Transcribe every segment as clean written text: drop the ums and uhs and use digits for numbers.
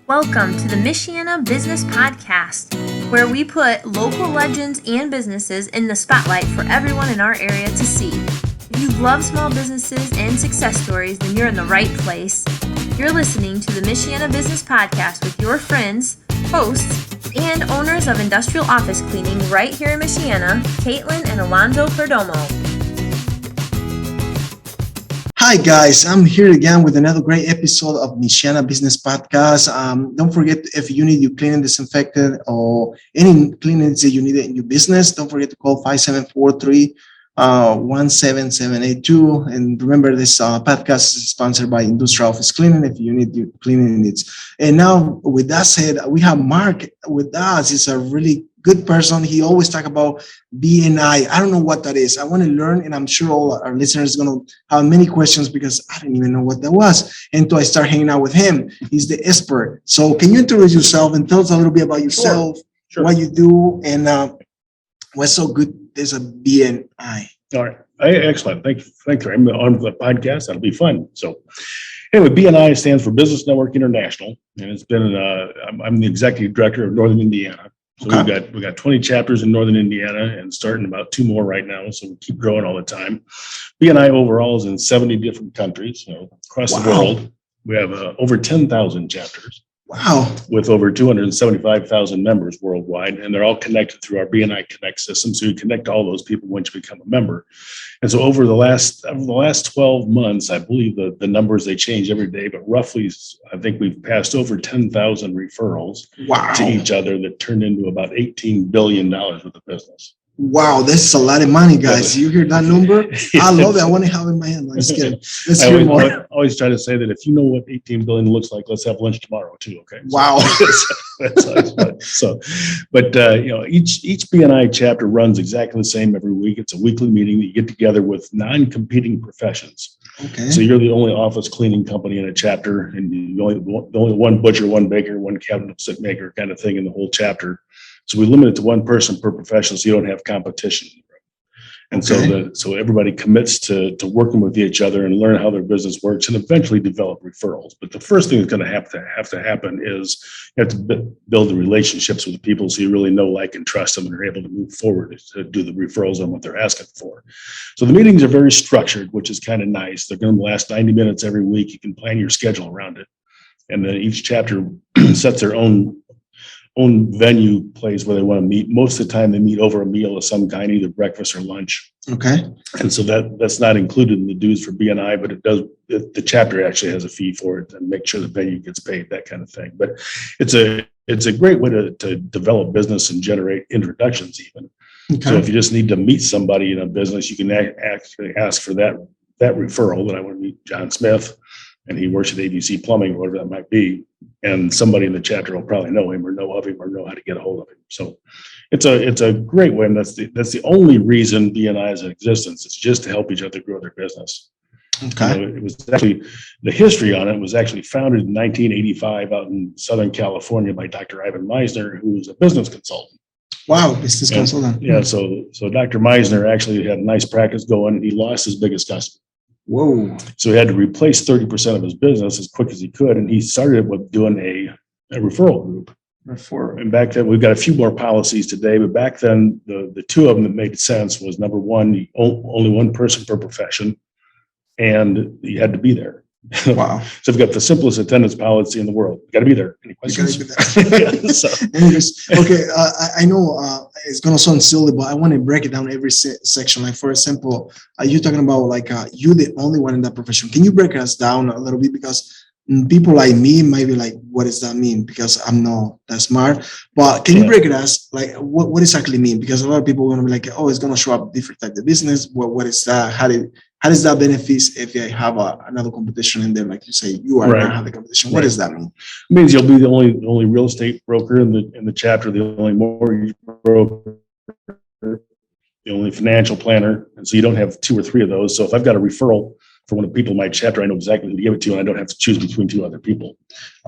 Welcome to the Michiana Business Podcast, where we put local legends and businesses in the spotlight for everyone in our area to see. If you love small businesses and success stories, then you're in the right place. You're listening to the Michiana Business Podcast with your friends, hosts, and owners of industrial office cleaning right here in Michiana, Caitlin and Alonzo Perdomo. Hi guys, I'm here again with another great episode of Michiana Business Podcast. Don't forget, if you need your cleaning disinfectant or any cleaning that you need in your business, don't forget to call 5743-17782. And remember, this podcast is sponsored by Industrial Office Cleaning if you need your cleaning needs. And now, with that said, we have Mark with us. He's a really good person. He always talk about BNI. I don't know what that is. I want to learn, and I'm sure all our listeners are going to have many questions because I didn't even know what that was until I start hanging out with him. He's the expert. So can you introduce yourself and tell us a little bit about yourself, Sure. what you do, and what's so good there's a BNI? All right. Excellent. Thank you. I'm on the podcast. That'll be fun. So anyway, BNI stands for Business Network International, and it's been, I'm the executive director of Northern Indiana. So Okay. we've got 20 chapters in Northern Indiana and starting about 2 more right now. So we keep growing all the time. BNI overall is in 70 different countries, across the world. We have over 10,000 chapters. Wow. With over 275,000 members worldwide, and they're all connected through our BNI Connect system. So you connect all those people once you become a member. And so over the last 12 months, I believe the numbers, they change every day, but roughly, I think we've passed over 10,000 referrals to each other that turned into about $18 billion worth of business. Wow, that's a lot of money, guys. You hear that number? I love it. I want to have it in my hand. I'm just kidding. Let's hear more. I always try to say that if you know what 18 billion looks like, let's have lunch tomorrow too. Okay. Wow. Each BNI chapter runs exactly the same every week. It's a weekly meeting that you get together with non-competing professions. Okay. So you're the only office cleaning company in a chapter, and the only one butcher, one baker, one cabinet maker kind of thing in the whole chapter. So we limit it to one person per profession, so you don't have competition. And so everybody commits to working with each other and learn how their business works and eventually develop referrals. But the first thing that's going to have to happen is you have to build the relationships with the people so you really know, like, and trust them and are able to move forward to do the referrals on what they're asking for. So the meetings are very structured, which is kind of nice. They're going to last 90 minutes every week. You can plan your schedule around it. And then each chapter sets their own venue place where they want to meet. Most of the time they meet over a meal of some kind, either breakfast or lunch. Okay. And so that's not included in the dues for BNI, but the chapter actually has a fee for it and make sure the venue gets paid, that kind of thing. But it's a great way to develop business and generate introductions even. Okay. So if you just need to meet somebody in a business, you can actually ask for that referral that I want to meet John Smith, and he works at ABC Plumbing or whatever that might be. And somebody in the chapter will probably know him or know of him or know how to get a hold of him. So it's a great way. And that's the only reason BNI is in existence. It's just to help each other grow their business. Okay. It was actually, the history on it was actually founded in 1985 out in Southern California by Dr. Ivan Meisner, who was a business consultant. Wow, business consultant. Yeah. So Dr. Meisner actually had a nice practice going. He lost his biggest customer. Whoa. So he had to replace 30% of his business as quick as he could. And he started with doing a referral group. And back then, we've got a few more policies today, but back then, the two of them that made sense was, number one, only one person per profession, and you had to be there. Wow. So we've got the simplest attendance policy in the world. You got to be there. Any questions? Okay. I know it's going to sound silly, but I want to break it down every section. Like, for example, you're talking about you're the only one in that profession. Can you break us down a little bit? Because people like me might be like, what does that mean? Because I'm not that smart. But can you break it us? Like, what exactly mean? Because a lot of people are going to be like, oh, it's going to show up different type of business. What is that? How does that benefit if you have another competition in there? Like you say, you are not have the competition. What does that mean? It means you'll be the only real estate broker in the chapter, the only mortgage broker, the only financial planner. And so you don't have 2 or 3 of those. So if I've got a referral for one of the people in my chapter, I know exactly who to give it to, and I don't have to choose between 2 other people.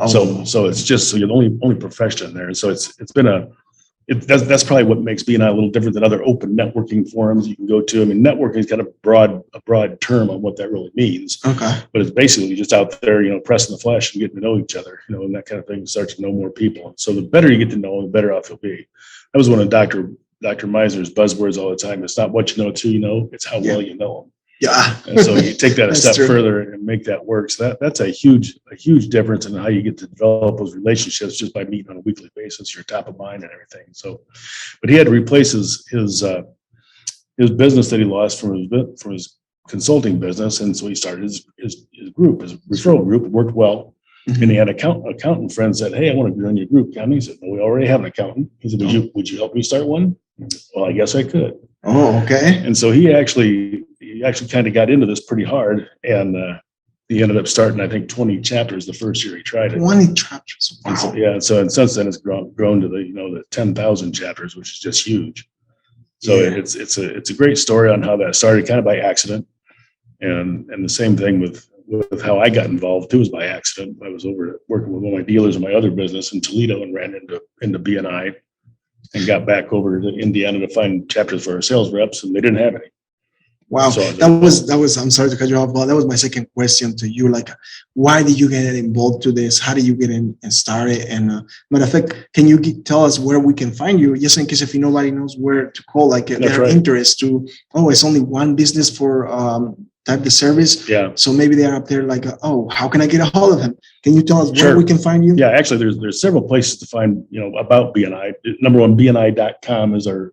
So it's just, so you're the only profession there. And so it's been a that's probably what makes BNI a little different than other open networking forums you can go to. I mean, networking is kind of a broad term on what that really means. Okay. But it's basically just out there, pressing the flesh and getting to know each other, and that kind of thing. Start to know more people. So the better you get to know, the better off you'll be. That was one of Dr. Miser's buzzwords all the time. It's not what you know till you know, it's how well you know them. Yeah. And so you take that a That's step true. further and make that work. So that's a huge difference in how you get to develop those relationships, just by meeting on a weekly basis. You're top of mind and everything. So, but he had to replace his business that he lost from his consulting business, and so he started his group, his referral group. It worked well. Mhm. And he had accountant friend said, "Hey, I want to join your group." And he said, "Well, we already have an accountant." He said, "Would you help me start one?" Well, I guess I could. Oh, okay. And so he actually kind of got into this pretty hard, and he ended up starting, I think, 20 chapters the first year he tried it. 20 chapters. Wow. And so, yeah. And since then it's grown to the 10,000 chapters, which is just huge. So Yeah. it's a great story on how that started, kind of by accident. And the same thing with how I got involved too, was by accident. I was over working with one of my dealers in my other business in Toledo and ran into BNI and got back over to Indiana to find chapters for our sales reps, and they didn't have any. Wow. So That was, I'm sorry to cut you off, but that was my second question to you. Like, why did you get involved to this? How did you get in and started? And matter of fact, can you tell us where we can find you? Just in case if nobody knows where to call, like their right. interest to, it's only one business for type of service. Yeah. So maybe they're up there like, how can I get a hold of him? Can you tell us where Sure. we can find you? Yeah, actually there's several places to find, about BNI. Number one, BNI.com is our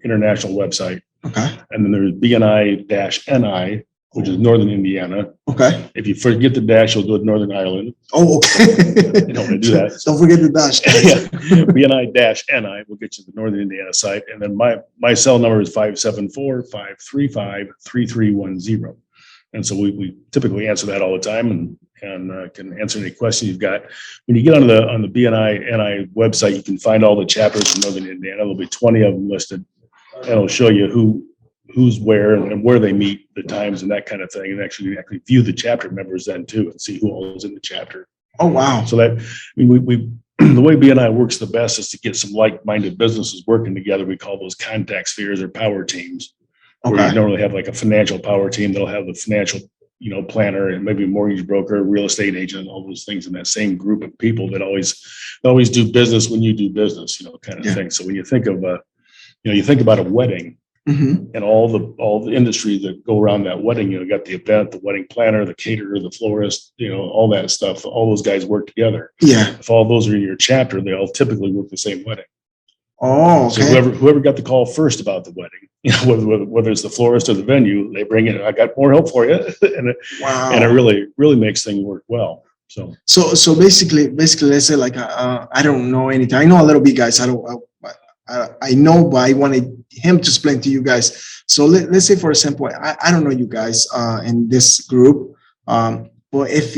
international website. Okay. And then there's BNI-NI, which is Northern Indiana. Okay. If you forget the dash, you'll go to Northern Ireland. Oh, okay. You don't want to do that. Don't forget the dash. Yeah. BNI-NI will get you to the Northern Indiana site. And then my cell number is 574-535-3310. And so we typically answer that all the time and can answer any questions you've got. When you get on the BNI-NI website, you can find all the chapters in Northern Indiana. There'll be 20 of them listed. And it'll show you who's where and where they meet, the times and that kind of thing, and actually view the chapter members then too and see who all is in the chapter. Oh, wow. So that, we the way BNI works the best is to get some like-minded businesses working together. We call those contact spheres or power teams. Where Okay. you normally have like a financial power team that'll have the financial, planner and maybe a mortgage broker, real estate agent, all those things in that same group of people that always do business when you do business, kind of Yeah. thing. So when you think of you think about a wedding Mm-hmm. and all the industries that go around that wedding. You got the event, the wedding planner, the caterer, the florist, all that stuff. All those guys work together. Yeah. If all those are in your chapter, they all typically work the same wedding. Oh, okay. So whoever got the call first about the wedding, whether it's the florist or the venue, they bring in, I got more help for you, and Wow. it really makes things work well. So basically, let's say like I don't know anything. I know a little bit, guys. I know, but I wanted him to explain to you guys. So let's say, for example, I don't know you guys in this group, but if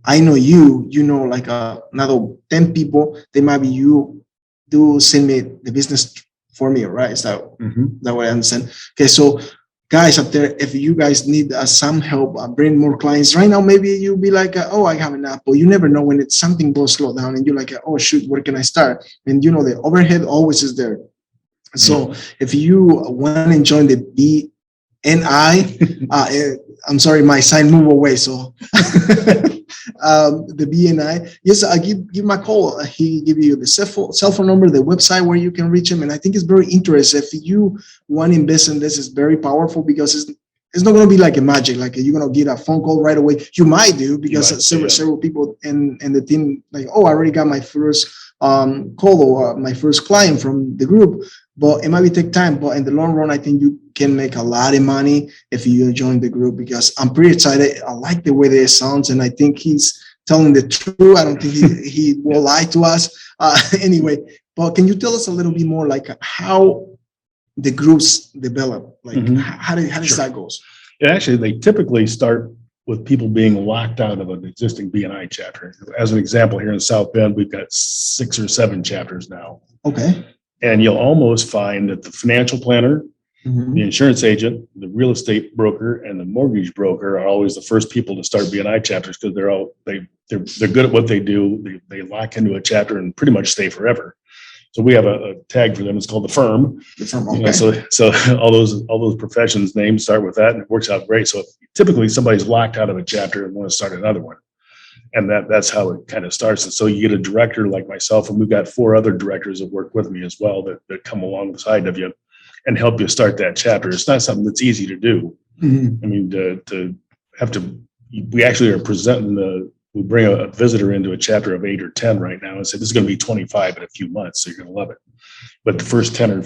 I know you know, like another 10 people, they might be you do send me the business for me, right? Is that that what I understand? Okay, so guys up there, if you guys need some help bring more clients right now, maybe you'll be like, I have enough, but you never know when it's something goes slow down and you're like, oh shoot, where can I start? And the overhead always is there. So if you want to join the BNI, I'm sorry, my sign move away. So the BNI, yes, I give my call. He give you the cell phone number, the website where you can reach him. And I think it's very interesting. If you want to invest in this, it's very powerful because it's not going to be like a magic, like you're going to get a phone call right away. You might do because several people in the team, like, I already got my first call or my first client from the group, but it might take time. But in the long run, I think you can make a lot of money if you join the group because I'm pretty excited. I like the way that it sounds, and I think he's telling the truth. I don't think he will lie to us. Anyway, but can you tell us a little bit more like how the groups develop? Like how does that goes? Yeah, actually, they typically start with people being locked out of an existing BNI chapter. As an example, here in South Bend, we've got 6 or 7 chapters now. Okay. And you'll almost find that the financial planner, the insurance agent, the real estate broker, and the mortgage broker are always the first people to start BNI chapters because they're good at what they do. They lock into a chapter and pretty much stay forever. So we have a tag for them. It's called the firm. The firm, You know, okay. so all those professions names start with that, and it works out great. So typically somebody's locked out of a chapter and want to start another one, and that's how it kind of starts. And so you get a director like myself, and we've got 4 other directors that work with me as well that come alongside of you and help you start that chapter. It's not something that's easy to do. Mm-hmm. I mean, to have to, we actually are presenting we bring a visitor into a chapter of 8 or 10 right now and say, this is going to be 25 in a few months, so you're going to love it. But the first 10 or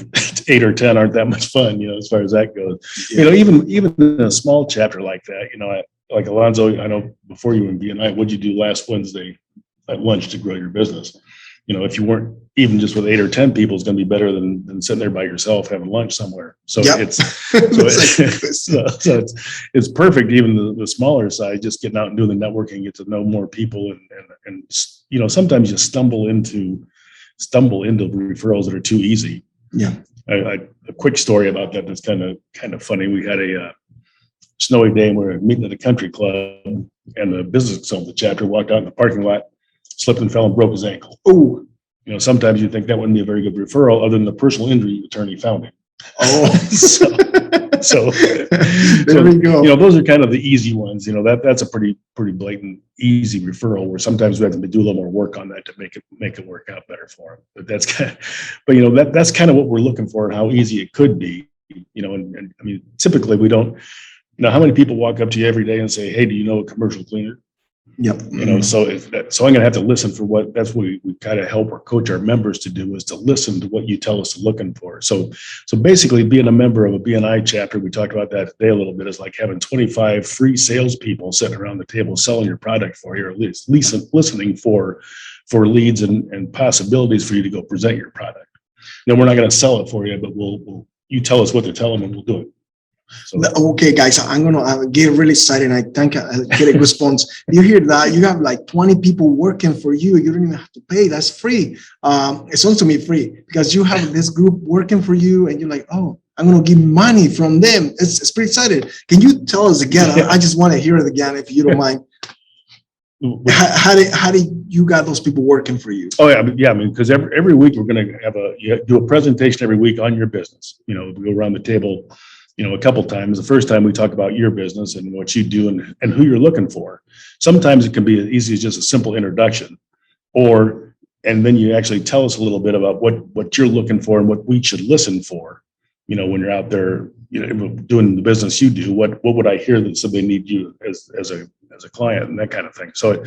8 or 10 aren't that much fun, as far as that goes. Yeah. Even in a small chapter like that, like Alonzo, I know before you were in BNI, what'd you do last Wednesday at lunch to grow your business? If you weren't even just with 8 or 10 people, it's going to be better than sitting there by yourself having lunch somewhere. So Yep. it's perfect. Even the smaller size, just getting out and doing the networking, get to know more people, and sometimes you stumble into referrals that are too easy. Yeah. A quick story about that that's kind of funny. We had a snowy day and we were meeting at a country club, and the business consultant of the chapter walked out in the parking lot, slipped and fell and broke his ankle. Oh, sometimes you think that wouldn't be a very good referral, other than the personal injury attorney found him. oh, So there we go. Those are kind of the easy ones. That's a pretty blatant, easy referral, where sometimes we have to do a little more work on that to make it work out better for them. But that's kind of what we're looking for, and how easy it could be. And I mean, typically we don't. How many people walk up to you every day and say, "Hey, do you know a commercial cleaner?" Yep. So I'm going to have to listen for that's what we kind of help or coach our members to do, is to listen to what you tell us to looking for. So basically, being a member of a BNI chapter, we talked about that today a little bit, is like having 25 free salespeople sitting around the table selling your product for you, or at least listening for leads and possibilities for you to go present your product. We're not going to sell it for you, but you tell us what to tell them and we'll do it. So. Okay, guys, I'm gonna get really excited. I think I get a response. You hear that? You have like 20 people working for you. You don't even have to pay. That's free. It sounds to me free, because you have this group working for you, and you're like, oh, I'm gonna give money from them. It's pretty excited. Can you tell us again? I just want to hear it again, if you don't mind. How did you got those people working for you? Oh yeah. I mean, because every week we're going to do a presentation every week on your business. We go around the table, a couple times. The first time we talk about your business and what you do and who you're looking for. Sometimes it can be as easy as just a simple introduction, and then you actually tell us a little bit about what you're looking for and what we should listen for. When you're out there, doing the business you do, what would I hear that somebody need you as a client, and that kind of thing. So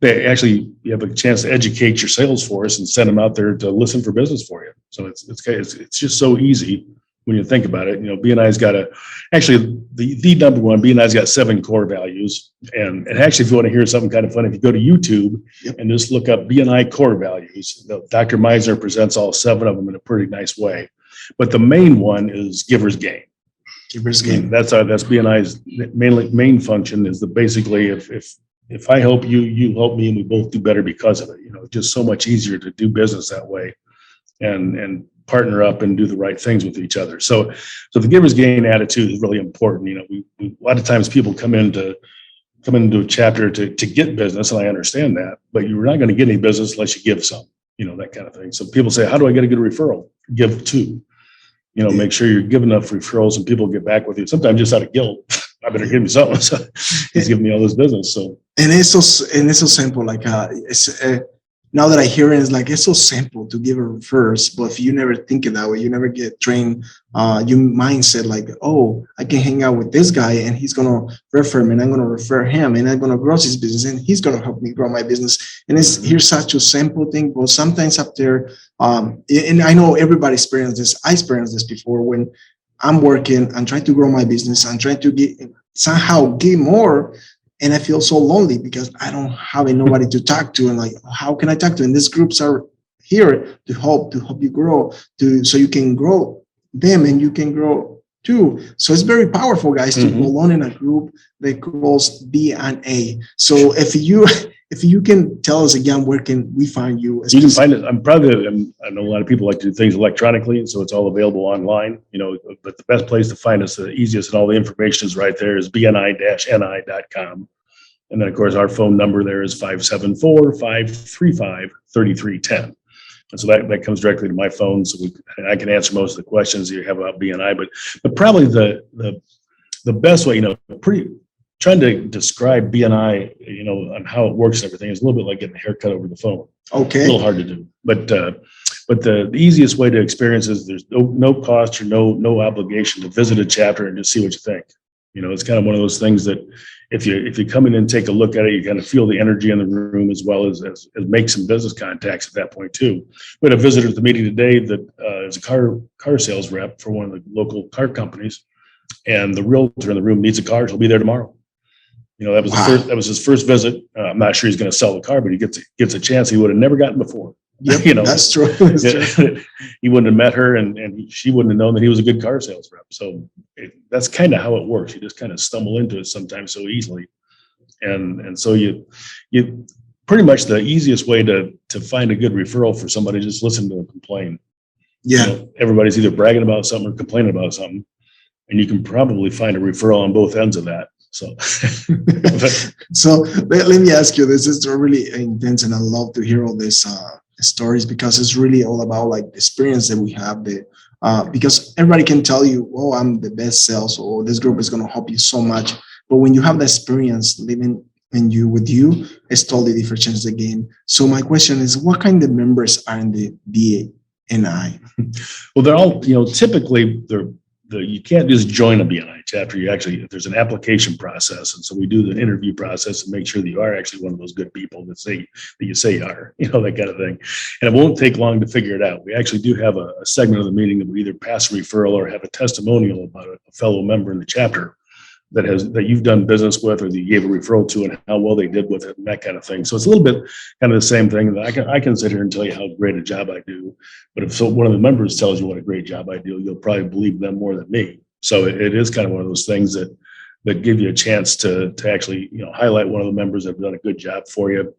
you have a chance to educate your sales force and send them out there to listen for business for you. So it's just so easy when you think about it. BNI's got the number one, BNI's got 7 core values. And actually, if you want to hear something kind of fun, if you go to YouTube and just look up BNI core values, Dr. Meisner presents all 7 of them in a pretty nice way. But the main one is giver's gain. Giver's gain. That's BNI's main function, is that basically if I help you, you help me, and we both do better because of it. It's just so much easier to do business that way and partner up and do the right things with each other. So the giver's gain attitude is really important. We a lot of times people come into a chapter to get business, and I understand that, but you're not going to get any business unless you give some, that kind of thing. So people say, how do I get a good referral? Give 2. Make sure you're giving enough referrals and people get back with you. Sometimes just out of guilt, I better give me something. So he's giving me all this business. So it's so simple. Like now that I hear it, it's so simple to give a referrals. But if you never think it that way, you never get trained. Your mindset like, oh, I can hang out with this guy and he's gonna refer me, and I'm gonna refer him, and I'm gonna grow his business, and he's gonna help me grow my business. And here's such a simple thing, but sometimes up there, and I know everybody experienced this. I experienced this before when I'm working, I'm trying to grow my business, I'm trying to somehow get more. And I feel so lonely because I don't have nobody to talk to. And like, how can I talk to? And these groups are here to help you grow, so you can grow them and you can grow too. So it's very powerful, guys, to go on in a group that calls BNI. So if you can tell us again, where can we find you? You can find it. I know a lot of people like to do things electronically, and so it's all available online. But the best place to find us, the easiest, and all the information is right there, is bni-ni.com. And then, of course, our phone number there is 574-535-3310. And so that comes directly to my phone. So I can answer most of the questions you have about BNI, but probably the best way, trying to describe BNI, and how it works and everything is a little bit like getting a haircut over the phone. Okay. A little hard to do, but the easiest way to experience is there's no cost or no obligation to visit a chapter and just see what you think. It's kind of one of those things that if you come in and take a look at it, you kind of feel the energy in the room as well as make some business contacts at that point too. We had a visitor at the meeting today that is a car sales rep for one of the local car companies, and the realtor in the room needs a car. He'll be there tomorrow. That was that was his first visit. I'm not sure he's going to sell the car, but he gets a chance he would have never gotten before. Yep, that's true. That's true. He wouldn't have met her, and she wouldn't have known that he was a good car sales rep. So that's kind of how it works. You just kind of stumble into it sometimes so easily, and so you pretty much the easiest way to find a good referral for somebody, just listen to them complain. Yeah, everybody's either bragging about something or complaining about something, and you can probably find a referral on both ends of that. So, so let me ask you, this is really intense, and I love to hear all these stories, because it's really all about like the experience that we have there. Because everybody can tell you, oh, I'm the best sales, or this group is going to help you so much. But when you have the experience living with you, it's totally different, changes the game. So my question is, what kind of members are in the BNI? Well, they're all, typically you can't just join a BNI chapter. There's an application process. And so we do the interview process and make sure that you are actually one of those good people that you say you are, that kind of thing. And it won't take long to figure it out. We actually do have a segment of the meeting that we either pass a referral or have a testimonial about a fellow member in the chapter that you've done business with, or that you gave a referral to, and how well they did with it, and that kind of thing. So it's a little bit kind of the same thing. That I can sit here and tell you how great a job I do, but if one of the members tells you what a great job I do, you'll probably believe them more than me. So it is kind of one of those things that give you a chance to actually highlight one of the members that have done a good job for you,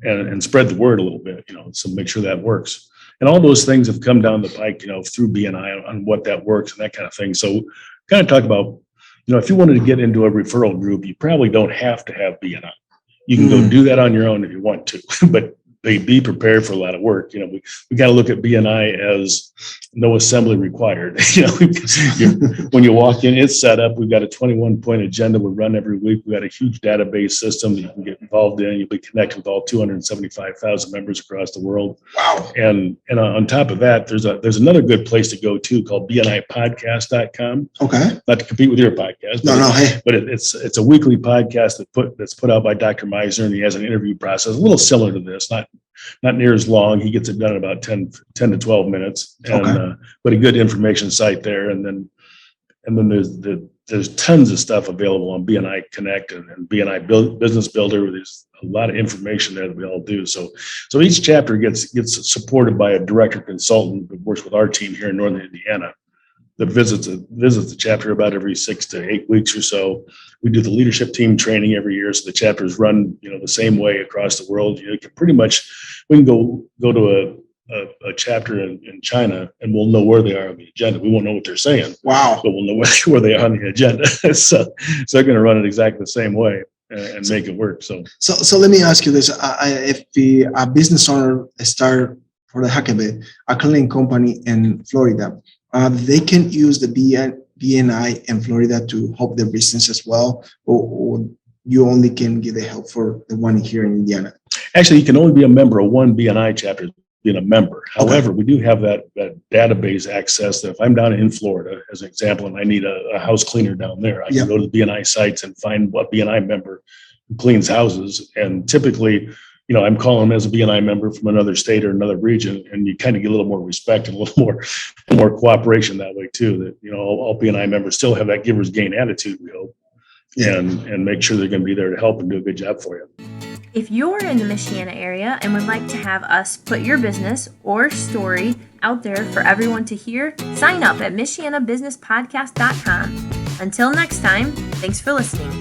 and spread the word a little bit. So make sure that works. And all those things have come down the pike, through BNI on what that works and that kind of thing. So kind of talk about, if you wanted to get into a referral group, you probably don't have to have BNI. You can go do that on your own if you want to, but be prepared for a lot of work. We got to look at BNI as no assembly required. When you walk in, it's set up. We've got a 21-point agenda we run every week. We've got a huge database system that you can get involved in. You'll be connected with all 275,000 members across the world. Wow. And on top of that, there's another good place to go to called BNIpodcast.com. Okay. Not to compete with your podcast. But it's a weekly podcast that's put out by Dr. Meisner, and he has an interview process, a little similar to this, not near as long. He gets it done in about 10 to 12 minutes, but a good information site there. And then there's tons of stuff available on BNI Connect and BNI Business Builder. There's a lot of information there that we all do. So each chapter gets supported by a director consultant that works with our team here in Northern Indiana, that visits the chapter about every 6 to 8 weeks or so. We do the leadership team training every year, so the chapters run the same way across the world. You can pretty much, we can go to a chapter in China, and we'll know where they are on the agenda. We won't know what they're saying. Wow! But we'll know where they are on the agenda. so they're going to run it exactly the same way and make it work. So let me ask you this: if a business owner start, for the heck of it, a cleaning company in Florida, they can use the BNI in Florida to help their business as well, or you only can give the help for the one here in Indiana? Actually, you can only be a member of one BNI chapter being a member. However, we do have that database access that if I'm down in Florida, as an example, and I need a house cleaner down there, I can go to the BNI sites and find what BNI member cleans houses. And typically, I'm calling them as a BNI member from another state or another region, and you kind of get a little more respect and a little more cooperation that way too. That all BNI members still have that givers gain attitude, we hope, and make sure they're going to be there to help and do a good job for you. If you're in the Michiana area and would like to have us put your business or story out there for everyone to hear, sign up at MichianaBusinessPodcast.com. Until next time, thanks for listening.